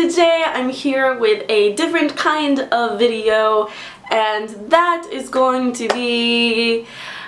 today I'm here with a different kind of video, and that is going to be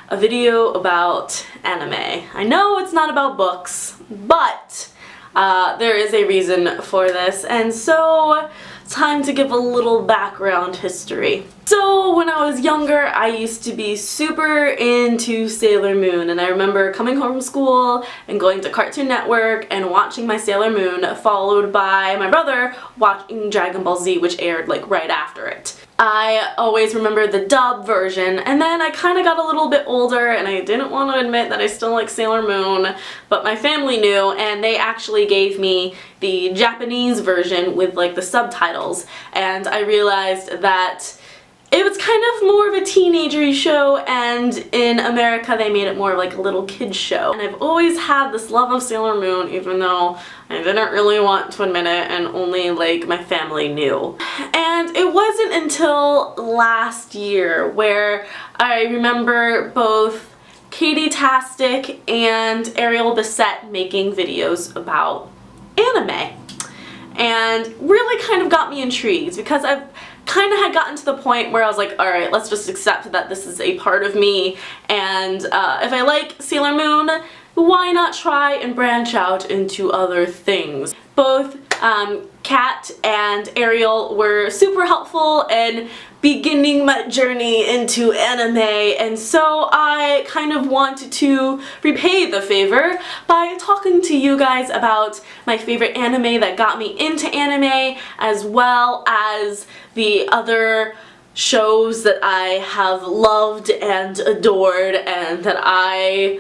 a video about anime. I know it's not about books, but there is a reason for this, and so time to give a little background history. So when I was younger, I used to be super into Sailor Moon, and I remember coming home from school and going to Cartoon Network and watching my Sailor Moon, followed by my brother watching Dragon Ball Z, which aired like right after it. I always remember the dub version, and then I kind of got a little bit older and I didn't want to admit that I still like Sailor Moon, but my family knew and they actually gave me the Japanese version with like the subtitles, and I realized that it was kind of more of a teenagery show, and in America they made it more like a little kid's show. And I've always had this love of Sailor Moon, even though I didn't really want to admit it and only like my family knew. And it wasn't until last year where I remember both Katie-tastic and Ariel Bissett making videos about anime. And really kind of got me intrigued because I've kind of had gotten to the point where I was like, alright, let's just accept that this is a part of me, and if I like Sailor Moon, why not try and branch out into other things? Both Kat and Ariel were super helpful in beginning my journey into anime, and so I kind of wanted to repay the favor by talking to you guys about my favorite anime that got me into anime, as well as the other shows that I have loved and adored and that I'm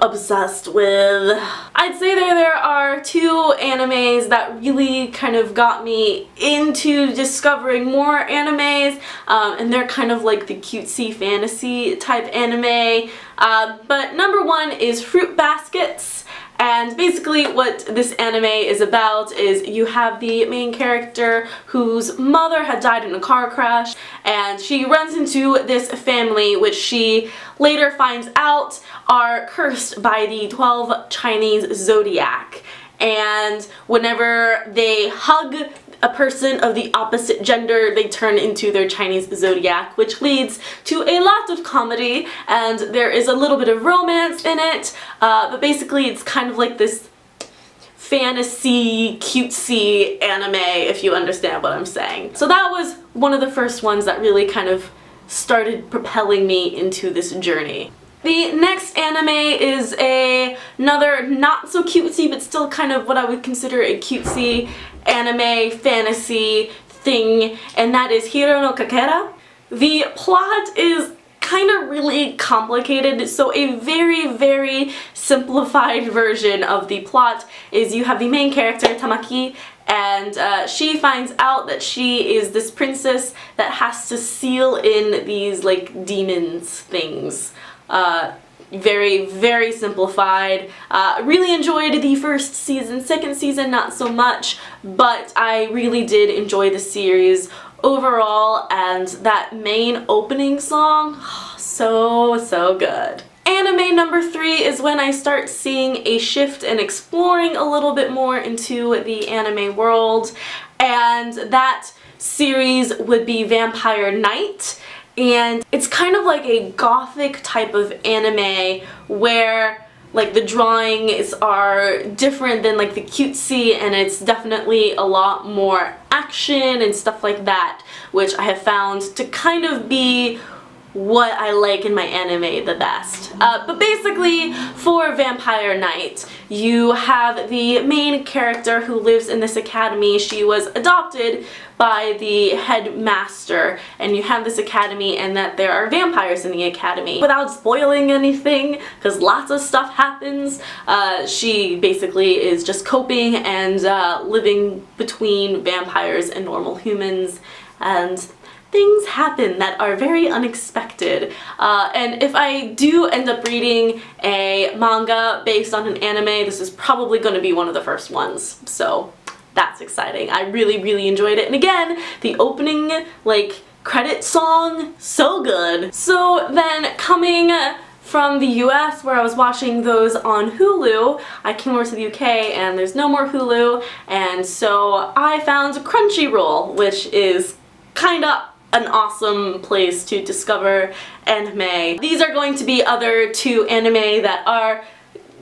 obsessed with. I'd say there are two animes that really kind of got me into discovering more animes, and they're kind of like the cutesy fantasy type anime. But number one is Fruit Baskets. And basically what this anime is about is you have the main character whose mother had died in a car crash, and she runs into this family which she later finds out are cursed by the 12 Chinese zodiac. And whenever they hug a person of the opposite gender, they turn into their Chinese zodiac, which leads to a lot of comedy, and there is a little bit of romance in it, but basically it's kind of like this fantasy, cutesy anime, if you understand what I'm saying. So that was one of the first ones that really kind of started propelling me into this journey. The next anime is another not so cutesy but still kind of what I would consider a cutesy anime fantasy thing, and that is Hiiro no Kakera. The plot is kind of really complicated, so a very simplified version of the plot is you have the main character Tamaki, and she finds out that she is this princess that has to in these like demons things. Very simplified. Really enjoyed the first season. Second season not so much, but I really did enjoy the series overall, and that main opening song, so good. Anime number 3 is when I start seeing a shift and exploring a little bit more into the anime world, and that series would be Vampire Knight. And it's kind of like a Gothic type of anime where like the drawings are different than like the cutesy, and it's definitely a lot more action and stuff like that, which I have found to kind of be what I like in my anime the best. But basically for Vampire Knight, you have the main character who lives in this academy. She was adopted by the headmaster, and you have this academy and that there are vampires in the academy. Without spoiling anything, because lots of stuff happens, she basically is just coping and living between vampires and normal humans, and things happen that are very unexpected. And if I do end up reading a manga based on an anime, this is probably going to be one of the first ones. So that's exciting. I really enjoyed it. And again, the opening like credit song, so good. So then coming from the US where I was watching those on Hulu. I came over to the UK and there's no more Hulu, and so I found Crunchyroll, which is kinda an awesome place to discover anime. These are going to be other two anime that are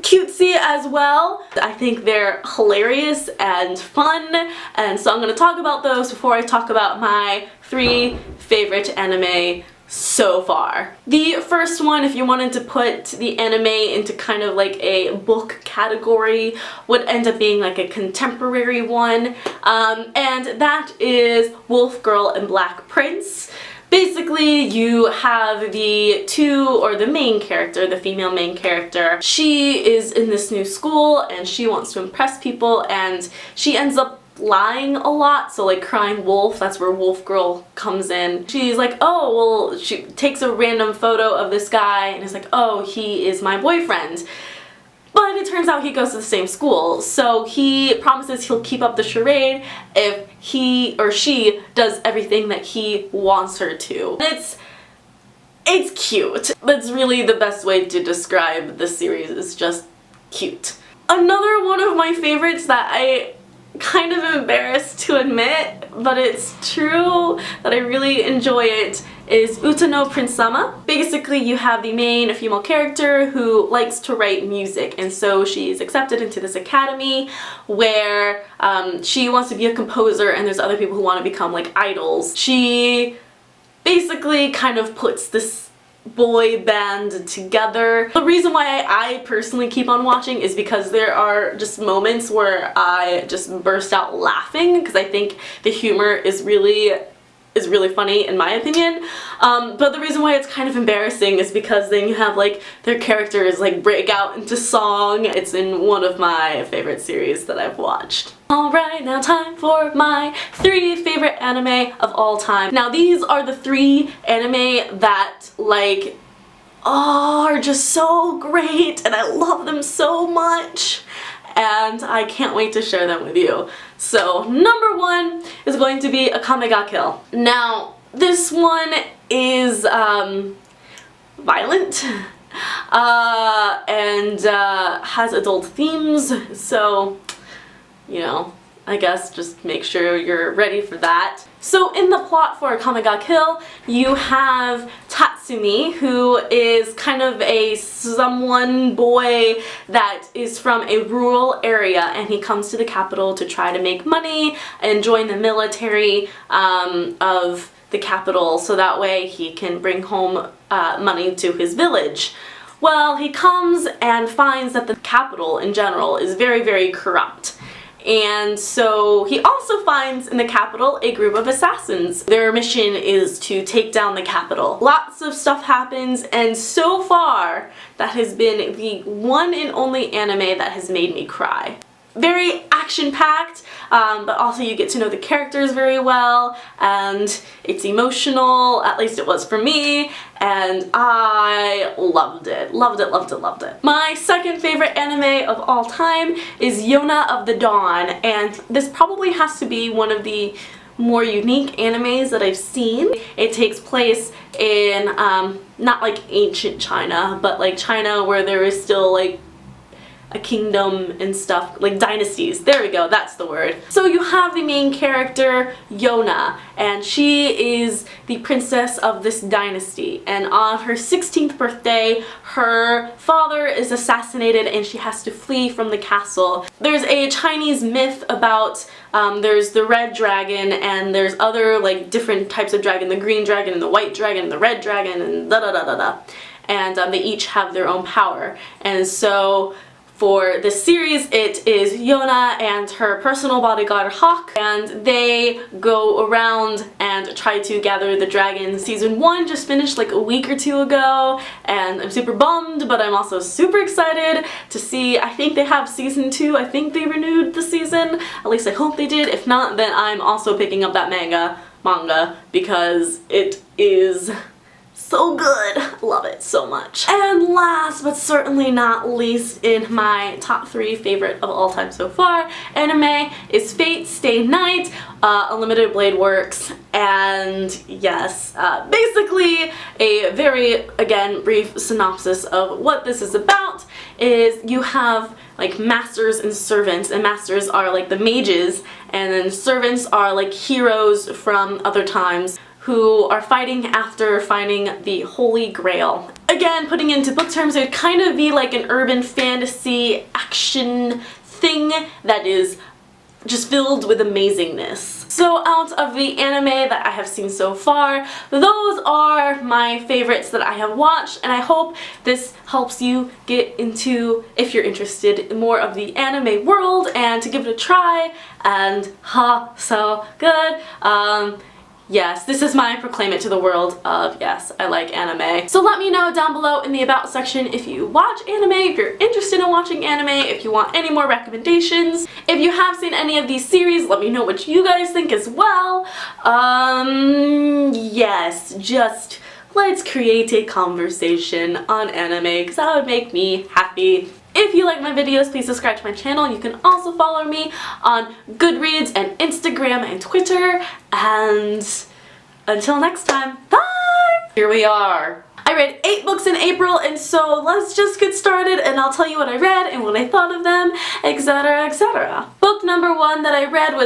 cutesy as well. I think they're hilarious and fun, and so I'm going to talk about those before I talk about my 3 favorite anime so far. The first one, if you wanted to put the anime into kind of like a book category, would end up being like a contemporary one, and that is Wolf Girl and Black Prince. Basically, you have the main character, the female main character. She is in this new school and she wants to impress people, and she ends up lying a lot, so like crying wolf, that's where Wolf Girl comes in. She's like, oh, well, she takes a random photo of this guy and is like, oh, he is my boyfriend. But it turns out he goes to the same school, so he promises he'll keep up the charade if he or she does everything that he wants her to. It's cute. That's really the best way to describe the series, is just cute. Another one of my favorites that I kind of embarrassed to admit, but it's true that I really enjoy it, is Uta no Prince-sama. Basically, you have the main female character who likes to write music, and so she's accepted into this academy where she wants to be a composer, and there's other people who want to become like idols. She basically kind of puts this boy band together. The reason why I personally keep on watching is because there are just moments where I just burst out laughing, because I think the humor is really funny in my opinion. But the reason why it's kind of embarrassing is because then you have like their characters like break out into song. It's in one of my favorite series that I've watched. Alright, now time for my 3 favorite anime of all time. Now these are the 3 anime that like are just so great and I love them so much, and I can't wait to share them with you. So number 1 is going to be Akame Ga Kill. Now this one is violent and has adult themes, so you know, I guess just make sure you're ready for that. So in the plot for Akame Ga Kill, you have Tatsumi, who is kind of a someone boy that is from a rural area, and he comes to the capital to try to make money and join the military of the capital, so that way he can bring home money to his village. Well, he comes and finds that the capital in general is very, very corrupt. And so he also finds in the capital a group of assassins. Their mission is to take down the capital. Lots of stuff happens, and so far that has been the one and only anime that has made me cry. Very action-packed, but also you get to know the characters very well, and it's emotional, at least it was for me, and I loved it. Loved it, loved it, loved it. My second favorite anime of all time is Yona of the Dawn, and this probably has to be one of the more unique animes that I've seen. It takes place in, not like ancient China, but like China where there is still like a kingdom and stuff, like dynasties. There we go, that's the word. So you have the main character, Yona, and she is the princess of this dynasty, and on her 16th birthday, her father is assassinated and she has to flee from the castle. There's a Chinese myth about, there's the red dragon, and there's other like different types of dragon, the green dragon and the white dragon and the red dragon and da da da da da. And they each have their own power. And so for this series, it is Yona and her personal bodyguard Hawk, and they go around and try to gather the dragons. Season 1 just finished like a week or 2 ago, and I'm super bummed, but I'm also super excited to see. I think they have season 2. I think they renewed the season. At least I hope they did. If not, then I'm also picking up that manga because it is so good. Love it so much. And last but certainly not least in my top 3 favorite of all time so far anime is Fate Stay Night, Unlimited Blade Works, and yes, basically a very, again, brief synopsis of what this is about is you have like masters and servants, and masters are like the mages, and then servants are like heroes from other times who are fighting after finding the Holy Grail. Again, putting into book terms, it would kind of be like an urban fantasy action thing that is just filled with amazingness. So out of the anime that I have seen so far, those are my favorites that I have watched, and I hope this helps you get into, if you're interested, in more of the anime world and to give it a try, and so good. Yes, this is my proclaim it to the world of yes, I like anime. So let me know down below in the about section if you watch anime, if you're interested in watching anime, if you want any more recommendations. If you have seen any of these series, let me know what you guys think as well. Yes, just let's create a conversation on anime because that would make me happy. If you like my videos, please subscribe to my channel. You can also follow me on Goodreads and Instagram and Twitter. And until next time, bye! Here we are. I read 8 books in April, and so let's just get started and I'll tell you what I read and what I thought of them, etc., etc. Book number 1 that I read was